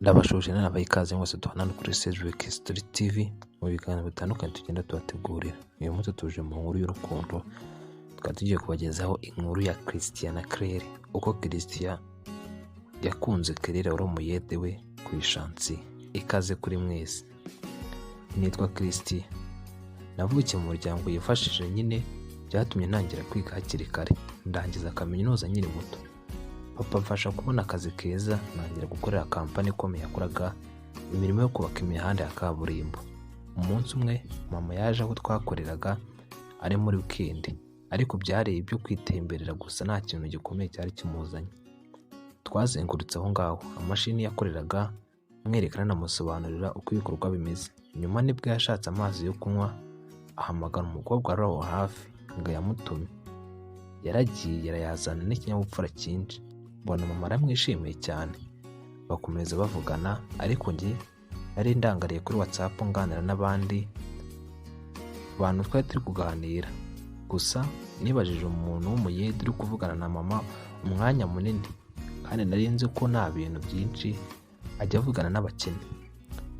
Ndabashuje n'abaye ikaze mwese tubana kuri Cedric Story TV mu biganiro bitandukanye tugenda tubategurira. Uyu munsi tuje mu nkuru y'urukundo, tukaba tugiye kubagezaho inkuru ya Christian na Claire. Uko Christian yakunze Claire wari umuyede we ku ishansi. Ikaze kuri mwese. Nitwa Christian. Navukiye mu muryango yifashije nyine, byatumye ntangira kwiga hakiri kare. Ndangiza kaminuza nyiri muto. Papa mfasha kubona akazi keza, ntangira gukorera kampani ikomeye yakoraga imirimo yo kubaka imihanda ya kaburimbo. Umunsi umwe mama yaje aho twakoreraga ari muri weekend, ariko byari ibyo kwitemberera gusa, nta kintu gikomeye cyari kimuzanye. Twazengurutse aho ngaho amashini yakoreraga, mwerekana namusobanurira uko ibikorwa bimeze. Nyuma nibwo yashatse amazi yo kunywa, ahamagara umukobwa wari aho hafi ngo yamutume. Yaragiye yarayazana n'ikinyabupfura cyinshi. Mbona mama aramwishimiye cyane, bakomeza bavugana, ariko njye nari ndangariye kuri WhatsApp nganira n'abandi bantu twari turi kuganira. Gusa nibajije umuntu w'umuyede uri kuvugana na mama umwanya munini, kandi nari nzi ko nta bintu byinshi ajya avugana n'abakene.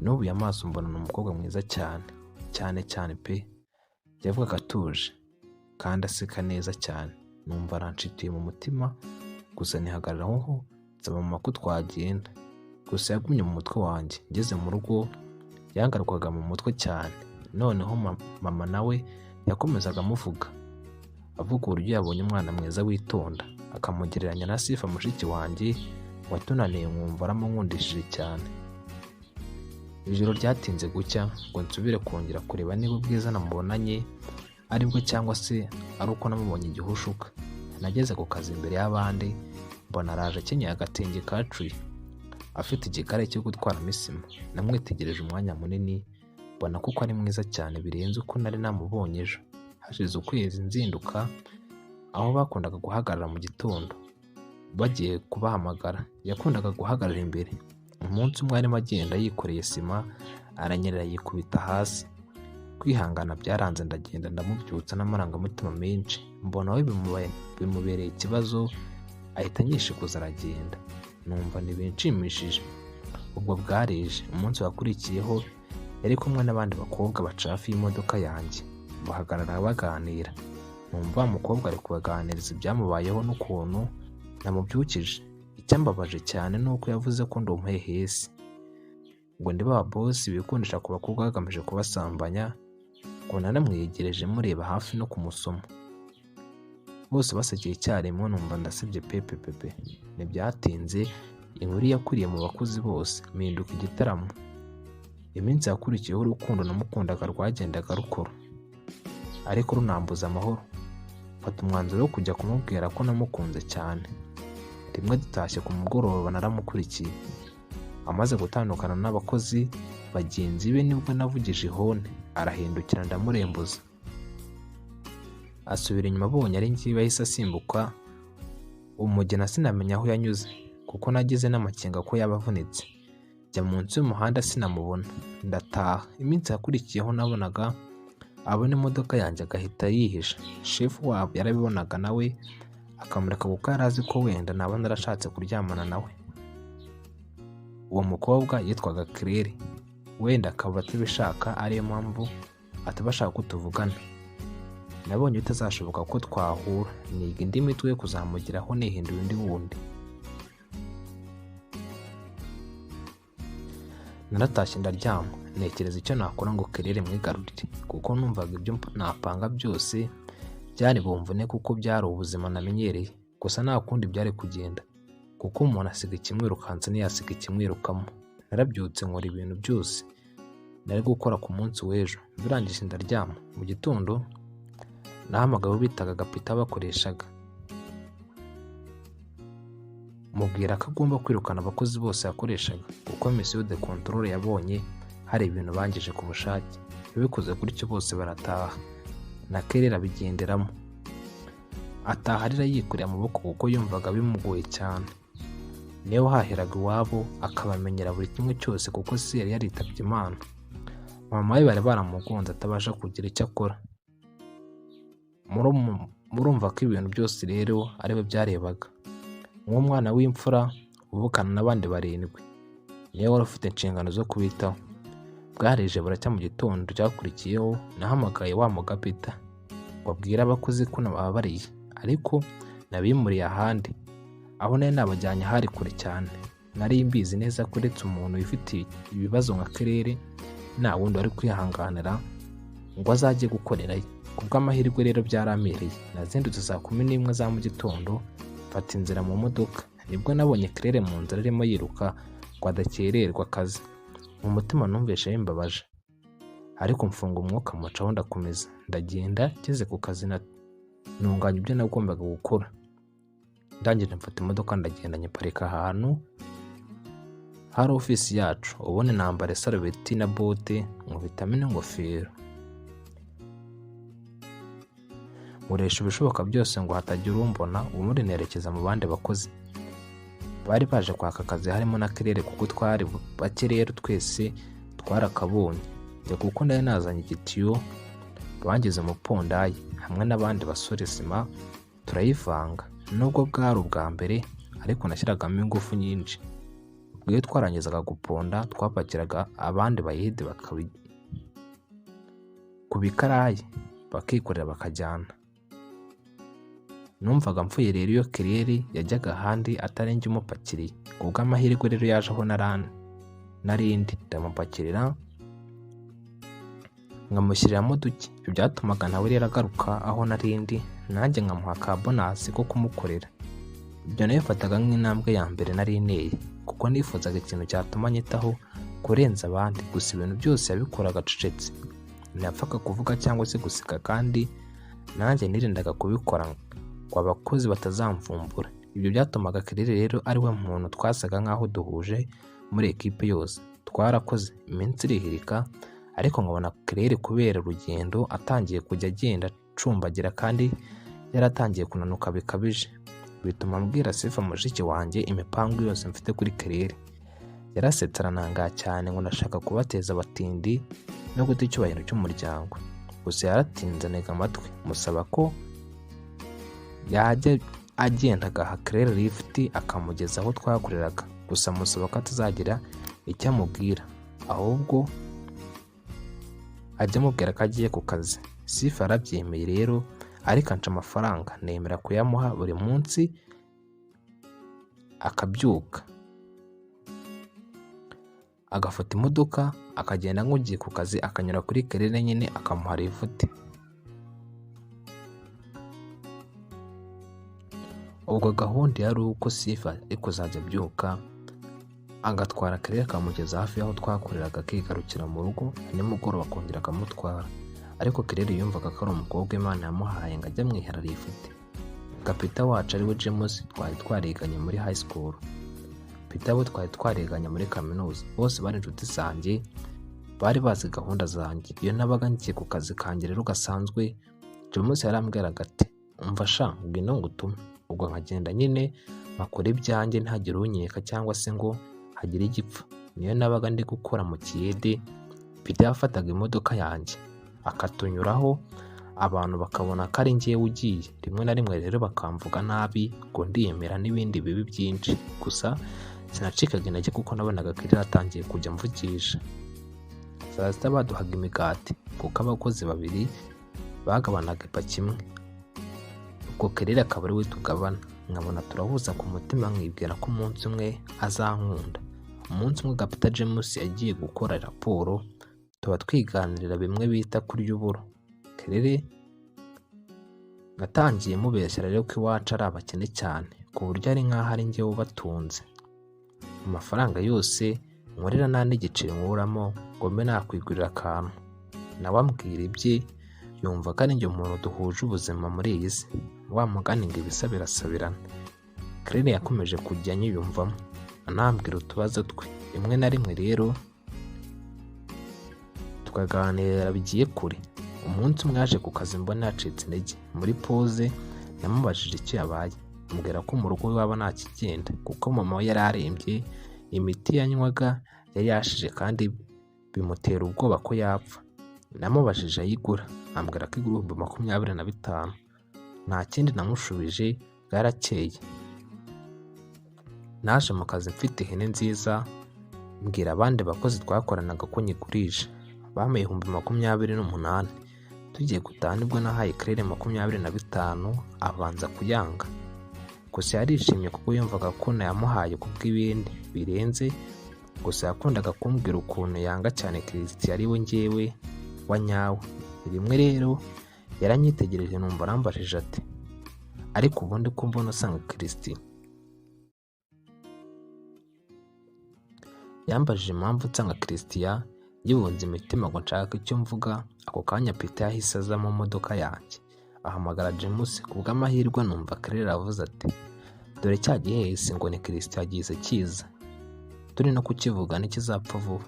N'ubu amaso mbona ni umukobwa mwiza cyane pe. Yavugaga atuje kandi aseka neza cyane. Numva aranshitiye mu mutima, gusa nihagararaho nsaba mama ko twagenda. Gusa yagumye mu mutwe wanjye. Ngeze mu rugo yangarukwaga mu mutwe cyane. Noneho mama nawe yakomezaga amuvuga, avuga uburyo yabonye umwana mwiza witonda, akamugereranya na Sifa mushiki wanjye watunaniye, nkumva aramunkundishije cyane. Ijoro ryatinze gucya ngo nsubire kongera kureba niba ubwiza namubonanye aribwo cyangwa se ari uko namubonye igihushuka. Nageze ku kazi imbere y'abandi, mbona araje akenyeye agatenge kacuye, afite igikare cyo gutwaramo isima. Namwitegereje umwanya munini, mbona kuko ari mwiza cyane birenze uko nari namubonye ejo. Hashize ukwezi nzinduka aho bakundaga guhagarara mu gitondo bagiye kubahamagara. Yakundaga guhagarara imbere. Umunsi umwe arimo agenda yikoreye sima, aranyerera yikubita hasi. Kwihangana byaranze, ndagenda ndamubyutsa n'amarangamutima menshi. Mbona we bimubereye ikibazo, ahita anyishikuza aragenda. Numva ntibinshimishije. Ubwo bwareje. Umunsi wakurikiyeho yari kumwe n'abandi bakobwa baca hafi y'imodoka yanjye, bahagarara baganira. Numva umukobwa ari kubaganiriza ibyamubayeho n'ukuntu namubyukije. Icyambabaje cyane nuko yavuze ko ndi umuhehesi, ngo ndi ba boss bikundisha ku bakobwa bagamije kubasambanya. Ngo naramwegereje mureba hafi no kumusoma. Bose basekeye icyarimwe. Numva ndasebye pepe. Ntibyatinze inkuru yakuriye mu bakozi bose, mpinduka igitaramo. Iminsi yakurikiyeho urukundo namukundaga rwagendaga rukora, ariko runambuza amahoro. Mfata umwanzuro wo kujya kumubwira ko namukunze cyane. Rimwe dutashye ku mugoroba naramukurikiye. Amaze gutandukana n'abakozi bagenzi be nibwo navugije ihone, arahindukira ndamurembuza. Asubira inyuma abonye ari njye, yahise asimbuka umugena. Sinamenya aho yanyuze kuko nagize n'amakenga ko yabavunitse. Jya munsi y'umuhanda sinamubona, ndataha. Iminsi yakurikiyeho nabonaga abona imodoka yanjye agahita yihisha. Shefu wabo yarabibonaga nawe akamureka kuko yari azi ko wenda naba narashatse kuryamana nawe. Uwo mukobwa yitwaga Claire, wenda akaba atabishaka, ariyo mpamvu atabashaka ko tuvugana. Nabonye bitazashoboka ko twahura, niga indi mitwe yo kuzamugeraho nihinduye undi wundi. Naratashye ndaryama, ntekereza icyo nakora ngo Claire mwigarurire, kuko numvaga ibyo napanga byose byari bumvune, kuko byari ubuzima namenyereye. Gusa nta kundi byari kugenda, kuko umuntu asiga ikimwirukansa ntiyasiga ikimwirukamo. Narabyutse nkora ibintu byose nari gukora ku munsi w'ejo. Birangije ndaryama. Mu gitondo nahamagaye bitaga Gapita bakoreshaga, mubwira ko agomba kwirukana abakozi bose yakoreshaga, kuko mission de control yabonye hari ibintu bangije ku bushake. Bibikoze gutyo bose barataha, na Claire abigenderamo. Ataha arira yikoreye amaboko kuko yumvaga bimugoye cyane. Niwe wahaheraga iwabo akabamenyera buri kimwe cyose, kuko se yari yaritabye Imana. Mama we bari baramugonze atabasha kugira icyo akora. Murumva ko ibintu byose rero ariwe byarebaga. Nk'umwana w'imfura uvukana n'abandi 7. niwe wari ufite inshingano zo kubitaho. Bwarije buracya mu gitondo cyakurikiyeho nahamagaye wa mugapita ngo abwire abakozi ko nababariye, ariko nabimuriye ahandi. Aho nari nabajyanye hari kure cyane. Nari mbizi neza ko uretse umuntu wifitiye ibibazo nka Claire nta wundi wari kwihanganira ngo azajye gukorerayo. Kubw'amahirwe rero byaramereye. Nazindutse saa 11 za mu gitondo mfata inzira mu modoka. Nibwo nabonye Claire mu nzira arimo yiruka ngo adakererwa akazi. Mu mutima numvise bimbabaje, ariko mfunga umwuka mucaho ndakomeza ndagenda. Ngeze ku kazi ntunganya ibyo nagombaga gukora. Ndangije mfata imodoka ndagenda nyiparika ahantu hari ofisi yacu. Ubone nambara sarubeti na bote nkubitamo n'ingofero, muresha ibishoboka byose ngo hatagira umbona. Ubundi nerekeza mu bandi bakozi bari baje kwaka akazi, harimo na Claire kuko twari bake rero twese twarakabonye. Njye kuko ndari nazanye igitiyo bangeze mu pondayi hamwe n'abandi basore, sima turayivanga. Nubwo bwari ubwa mbere ariko nashyiragamo ingufu nyinshi. Ubwo twarangizaga guponda twapakiraga abandi bayede ku bikarayi bakikorera bakajyana. Numvaga mfuye rero iyo Claire yajyaga ahandi atarenge umupakiriye. Kubw'amahirwe rero yaje aho narindi ndamupakirira nkamushyiriramo duke. Ibyo byatumaga nawe rero agaruka aho narindi, nanjye nkamuha ka bonasi ko kumukorera. Ibyo nabifataga nk'intambwe ya mbere nari nteye, kuko nifuzaga ikintu cyatuma nyitaho kurenza abandi. Gusa ibintu byose yabikoraga acecetse, ntiyapfaga kuvuga cyangwa se guseka, kandi nanjye nirindaga kubikora ngo abakozi batazamvumbura. Ibyo byatumaga Claire rero ari we muntu twasaga nk'aho duhuje muri ekipe yose. Twarakoze iminsi irihirika, ariko nkabona Claire kubera urugendo atangiye kujya agenda acumbagira kandi yaratangiye kunanuka bikabije. Bituma mbwira Sifa mushiki wanjye imipangu yose mfite kuri Claire. Yarasetse aranangaye cyane ngo ndashaka kubateza abatindi no guta icyubahiro cy'umuryango. Gusa yaratinze ntega amatwi, musaba ko yajya agenda agaha Claire lift akamugeza aho twakoreraga. Gusa musaba ko atazagira icyo amubwira, ahubwo ajya amubwira ko agiye ku kazi. Sifa arabyemeye rero, ariko anca amafaranga nemera kuyamuha buri munsi. Akabyuka agafata imodoka akagenda nk'ugiye ku kazi, akanyura kuri Claire nyine akamuha lift. Ubwo gahunda yari uko Sifa ari kuzajya abyuka agatwara Claire akamugeza hafi y'aho twakoreraga, akigarukira mu rugo, nimugoroba akongera akamutwara. Ariko Claire yumvaga ko ari umukobwa Imana yamuhaye ngo ajye amwihera lift. Kapita wacu ari we James twari twariganye muri high school. Peter we twari twariganye muri kaminuza. Bose bari inshuti zanjye, bari bazi gahunda zanjye. Iyo nabaga ngiye ku kazi kanjye rero gasanzwe, James yarambwiraga ati umva sha ngwino ngutume. Ubwo nkagenda nyine makora ibyanjye ntagire unyeka cyangwa se ngo hagire igipfa. Niyo nabaga ndi gukora mu kiyede, Peter yafataga imodoka yanjye akatunyuraho, abantu bakabona ko ari ngiye ugiye. Rimwe na rimwe rero bakamvuga nabi ngo ndiyemera n'ibindi bibi byinshi. Gusa sinacikaga intege kuko nabonaga ko iratangiye kujya mvugisha. Saa sita baduhaga imigati kuko abakozi babiri bagabanaga ipaki imwe. Ubwo Claire akaba ari we tugabana. Nkabona turahuza ku mutima, nkibwira ko umunsi umwe azankunda. Umunsi umwe Kapita James yagiye gukora raporo, tuba twiganirira bimwe bita kurya uburo. Claire natangiye mubeshyira rero ko iwacu ari abakene cyane, ku buryo ari nk'aho ari njye ubatunze. Amafaranga yose nkorera nta n'igiceri nkuramo ngo mbe nakwigurira akantu. Nawe ambwira ibye, yumva ko ari njye umuntu duhuje ubuzima muri iyi si. Wa mugani ngo ibisa birasabirana. Claire yakomeje kujya anyiyumvamo, anambwira utubazo twe. Rimwe na rimwe rero tukaganira bigiye kure. Umunsi umwe yaje ku kazi mbona yacitse intege. Muri pause namubajije icyo yabaye, ambwira ko mu rugo iwabo nta kigenda kuko mama we yari arembye, imiti yanywaga yari yashije kandi bimutera ubwoba ko yapfa. Namubajije ayigura, ambwira ko igura 25,000. Nta kindi namushubije, bwarakeye. Naje mu kazi mfite ihene nziza mbwira abandi bakozi twakoranaga ko nyigurisha, bampaye 28,000. Tugiye gutaha nibwo nahaye Claire 25 abanza kuyanga. Gusa yarishimye kuko yumvaga ko nayamuhaye kubw'ibindi birenze. Gusa yakundaga kumbwira ukuntu yanga cyane Christian ari we njyewe wa nyawe. Rimwe rero yaranyitegereje numva arambajije ati, ariko ubundi ko mbona usanga Christian? Yambajije impamvu nsanga Christian yibunze imitima ngo nshaka icyo mvuga. Ako kanya Peter yahise aza mu modoka yanjye ahamagara James. Kubw'amahirwe numva Claire avuze ati, dore cya gihehesi ngo ni Christian yagize kiza, turi no kukivuga n'ikizapfa vuba.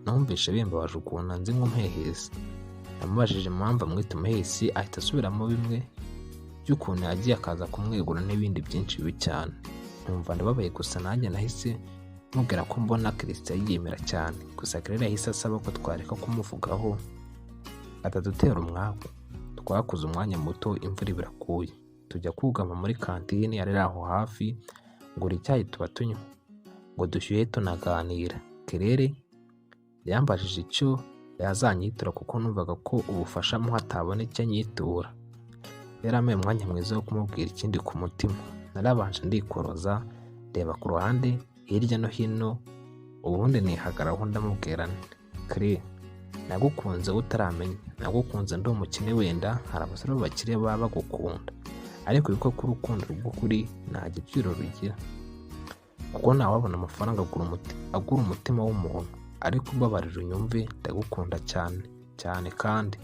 Numvise bimbabaje ukuntu nzi nk'umuhehesi. Namubajije impamvu amwita umuhehesi, ahita asubiramo bimwe by'ukuntu yagiye akaza kumwegura n'ibindi byinshi bibi cyane. Numva ndababaye, gusa nanjye nahise mubwira ko mbona Christian yiyemera cyane. Gusa Claire yahise asaba ko twareka kumuvugaho atadutera umwaku. Twakoze umwanya muto, imvura birakuye, tujya kugama muri kantine yari aho hafi, ngura icyayi tuba tunywa ngo dushyuhe tunaganira. Claire yambajije icyo yazanyitura kuko numvaga ko ubufasha mu hatabona icyo anyitura. Yarampaye umwanya mwiza wo kumubwira ikindi ku mutima. Narabanje ndikoroza, ndeba ku ruhande hirya no hino, ubundi nihagararaho ndamubwira nti, Claire, nagukunze utaramenya, nagukunze ndi umukene. Wenda hari abasore bakire baba bagukunda, ariko yuko ku rukundo rw'ukuri nta giciro rugira, kuko ntawabona amafaranga agura umutima w'umuntu. Ariko ubabarira unyumve, ndagukunda cyane cyane. Kandi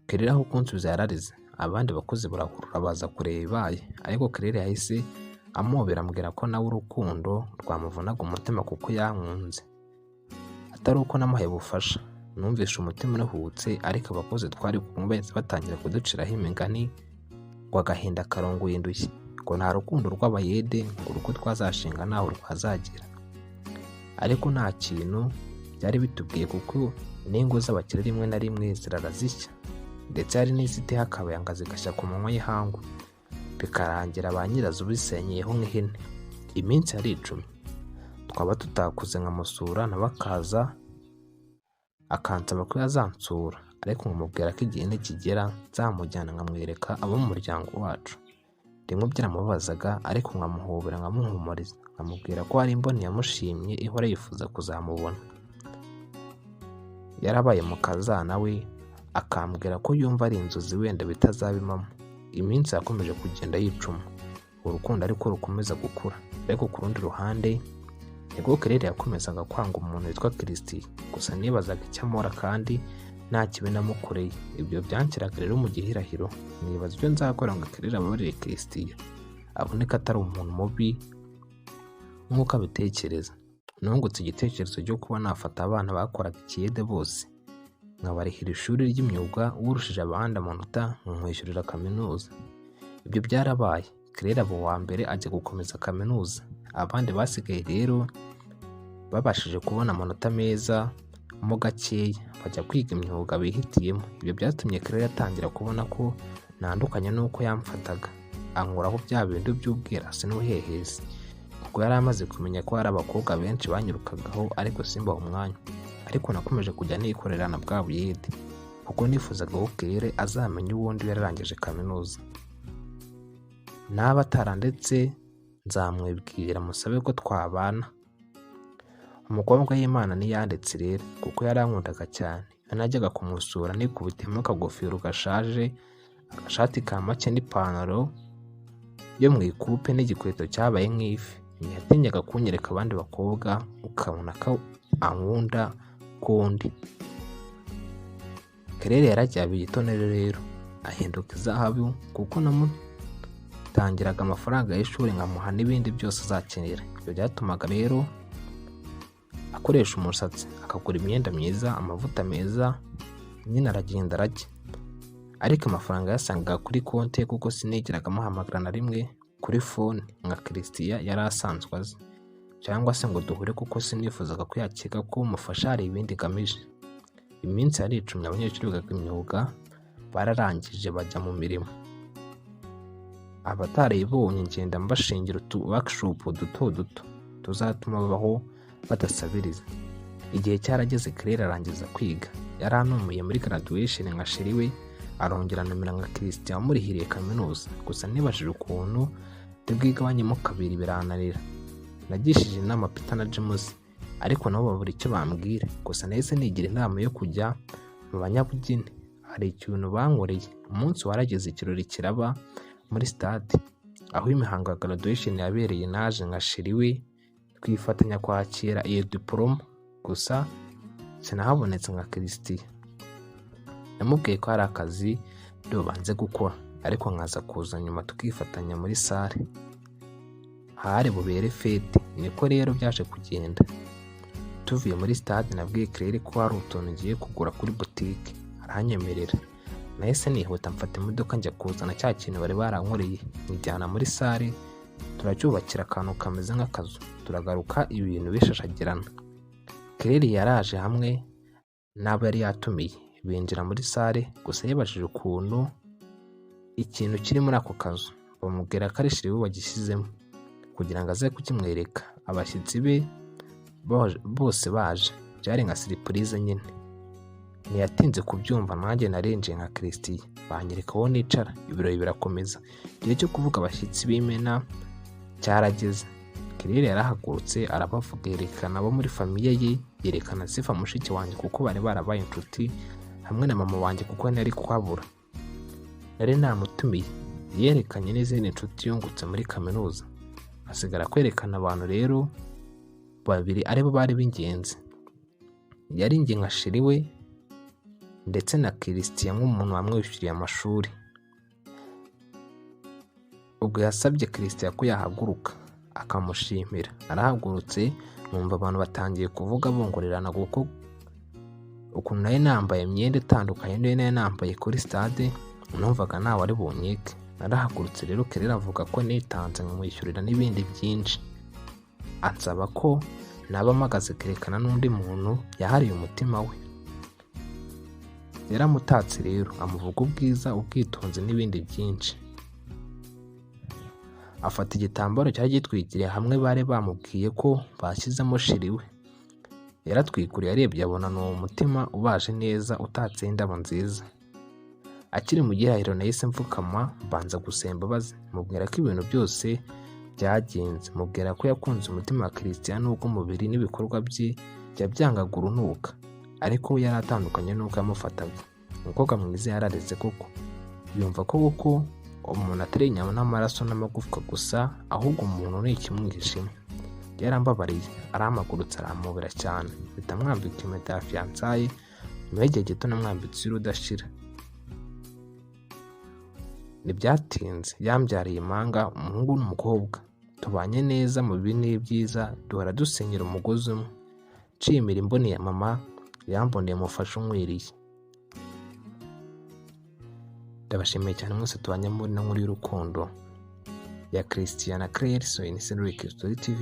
Claire aho kunsubiza yararize. Abandi bakozi barahurura baza kureba ibaye, ariko Claire yahise amubera ambwira ko nawe urukundo rwamuvunaga umutima kuko yankunze, atari uko namuhaye ubufasha. Numvishe umutima uruhutse, ariko abakozi twari kumwe bahise batangira kuduciraho imigani ngo agahinda karongoye indushyi, ngo nta rukundo rw'abayede, ngo urugo twazashinga ntaho rwazagera. Ariko nta kintu byari bitubwiye, kuko n'ingo z'abakire rimwe na rimwe zirarazishya, ndetse hari n'iziteho akabayanga zigashya ku manywa y'ihangu, bikarangira ba nyirazo bisenyeyeho nk'ihene. Iminsi yari 10, twaba tutakuze nkamusura, nawe akaza akansaba ko yazansura, ariko nkamubwira ko igihe nikigera nzamujyana nkamwereka abo mu muryango wacu. Rimwe byaramubazaga, ariko nkamuhobera nkamuhumuriza, nkamubwira ko hari imboni yamushimye ihora yifuza kuzamubona. Yarabaye mu kazana we, akambwira ko yumva ari inzozi wenda bitazabimamo. Iminsi yakomeje kugenda yicuma, urukundo ariko rukomeza gukura. Ariko ku rundi ruhande nibwo Claire yakomezaga kwanga umuntu witwa Christian. Gusa nibazaga icyo amora kandi nta kibi namukoreye. Ibyo byanshyiraga rero mu gihirahiro, nibaza ibyo nzakora ngo Claire ababarire Christian, aboneka atari umuntu mubi nk'uko abitekereza. Nungutse igitekerezo cyo kuba nafata abana bakoraga ikiyede bose nkabarihira ishuri ry'imyuga, urushije abandi amanota nkamwishyurira kaminuza. Ibyo byarabaye. Claire abo wa mbere ajya gukomeza kaminuza, abandi basigaye rero babashije kubona amanota meza mo gakeya, bajya kwiga imyuga bihitiyemo. Ibyo byatumye Claire atangira kubona ko ntandukanye n'uko yamfataga, ankuraho bya bintu by'ubwirasi n'ubuhehesi, kuko yari amaze kumenya ko hari abakobwa benshi banyirukagaho, ariko simbaho umwanya. Ariko nakomeje kujya nikorerana bwa buyede, kuko nifuzaga ko Claire azamenya ubundi yararangije kaminuza. Naba atarandetse nzamwibwira musabe ko twabana. Umukobwa w'Imana niyandetse rero, kuko yarankundaga cyane. Najyaga kumusura nikubitemo akagofero gashaje, agashati ka make n'ipantaro yo mu ikupe n'igikweto cyabaye nk'ifi. Ntiyatinyaga kunyereka abandi bakobwa, ukabona ko ankunda kundi. Claire yarajyabiye itonero rero, ahinduka izahabu, kuko namutangiraga amafaranga y'ishuri nkamuha n'ibindi byose azakenera. Ibyo byatumaga rero akoresha umusatsi, akagura imyenda myiza, amavuta meza, nyine aragenda arajya. Ariko amafaranga yasangaga kuri konti, kuko sinigeraga amuhamagara na rimwe kuri phone nka Christian yari asanzwe azi, cyangwa se ngo duhure, kuko sinifuzaga ko yakeka ko umufasha hari ibindi gamije. Iminsi yari 10, abanyeshuri bigaga imyuga bararangije bajya mu mirimo. Abatarayibonye ngenda mbashingira workshop duto duto tuzatuma babaho badasabiriza. Igihe cyarageze Claire arangiza kwiga, yari anumiye muri graduation nka sheri we, arongera anumira nka Christian wamurihiriye kaminuza. Gusa nibajije ukuntu tubwigabanyemo kabiri birananira. Nagishije inama Peter na James ariko nabo babura icyo bambwira. Gusa nahise nigira inama yo kujya mu banyabugeni. Hari ikintu bankoreye. Umunsi warageze ikirori kiraba muri stade aho imihango ya graduation yabereye. Naje nka sheri we twifatanya kwakira iyo diploma. Gusa sinahabonetse nka Christian. Namubwiye ko hari akazi banze gukora ariko nkaza kuza nyuma tukifatanya muri sale hari bubere fete. Niko rero byaje kugenda. Tuvuye muri stade nabwiye Claire ko hari utuntu ngiye kugura kuri boutique, aranyemerera. Nahise nihuta mfata imodoka njya kuzana cya kintu bari barankoreye, njyana muri sale turacyubakira akantu kameze nk'akazu. Turagaruka ibintu bishashagirana. Claire yaraje hamwe n'abo yari yatumiye binjira muri sale. Gusa yabajije ukuntu ikintu kiri muri ako kazu, bamubwira ko ari sheri we wagishyizemo kugira ngo aze kukimwereka. Abashyitsi be bose baje, byari nka surprise nyine. Ntiyatinze kubyumva, nanjye narenje nka Christian banyereka aho nicara. Ibirori birakomeza. Igihe cyo kuvuga abashyitsi b'imena cyarageze. Claire yarahagurutse arabavuga, yerekana abo muri famiye ye, yerekana Sifa mushiki wanjye kuko bari barabaye inshuti, hamwe na mama wanjye kuko nari kuhabura. Nari namutumiye. Yerekanye n'izindi nshuti yungutse muri kaminuza. Hasigara kwerekana abantu rero babiri aribo bari b'ingenzi. Yari njye nka sheri we ndetse na Christian nk'umuntu wamwishyuriye amashuri. Ubwo yasabye Christian ko yahaguruka akamushimira. Arahagurutse, numva abantu batangiye kuvuga bongorerana kuko ukuntu nari nambaye imyenda itandukanye n'iyo nari nambaye kuri stade, numvaga ntawe ari bunyike. Narahagurutse rero Claire avuga ko nitanze nkamwishyurira n'ibindi byinshi. Ansaba ko naba mpagaze kerekana n'undi muntu yahariye umutima we. Yaramutatse rero amuvuga ubwiza, ubwitonzi n'ibindi byinshi. Afata igitambaro cyari gitwikiriye hamwe bari bamubwiye ko bashyizemo sheri we. Yaratwikuriye, arebye abona ni umutima ubaje neza utatse indabo nziza. Akiri mu gihahiro nahise mfukama mbanza gusaba imbabazi, mubwira ko ibintu byose byagenze. Mubwira ko yakunze umutima wa Christian n'ubwo umubiri n'ibikorwa bye byangaga urunuka, ariko yari atandukanye n'uko yamufataga. Umukobwa mwiza yararetse koko, yumva ko kuko umuntu atari inyama n'amaraso n'amagufwa gusa, ahubwo umuntu ni ikimwishima. Yarambabariye, arampagurutse aramubera cyane, mpita mwambika impeta ya fiançailles. Nyuma y'igihe gito namwambitse urudashira. Ntibyatinze yambyariye impanga, umuhungu n'umukobwa. Tubanye neza mu bibi n'ibyiza, duhora dusenyera umugozi umwe. Nshimira imboni ya mama yamboneye umufasha unkwiriye. Ndabashimiye cyane mwese tubanye muri na nkuru y'urukundo ya Christian na Claire. So in Cedric Story TV,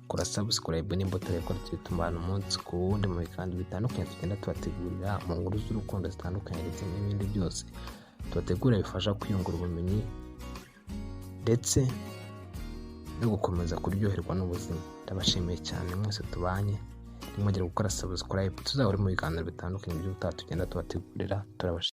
kora subscribe nimba utareko tutumana umunsi ku wundi mu bikandi bitandukanye tugenda tubategurira mu nkuru z'urukundo zitandukanye ndetse n'ibindi byose tubategura bifasha kwiyungura ubumenyi ndetse no gukomeza kuryoherwa n'ubuzima. Ndabashimiye cyane mwese tubanye. Nimugire gukora subscribe, tuzahora mu biganiro bitandukanye by'ubutaha tugenda tubategurira. Turabashimiye.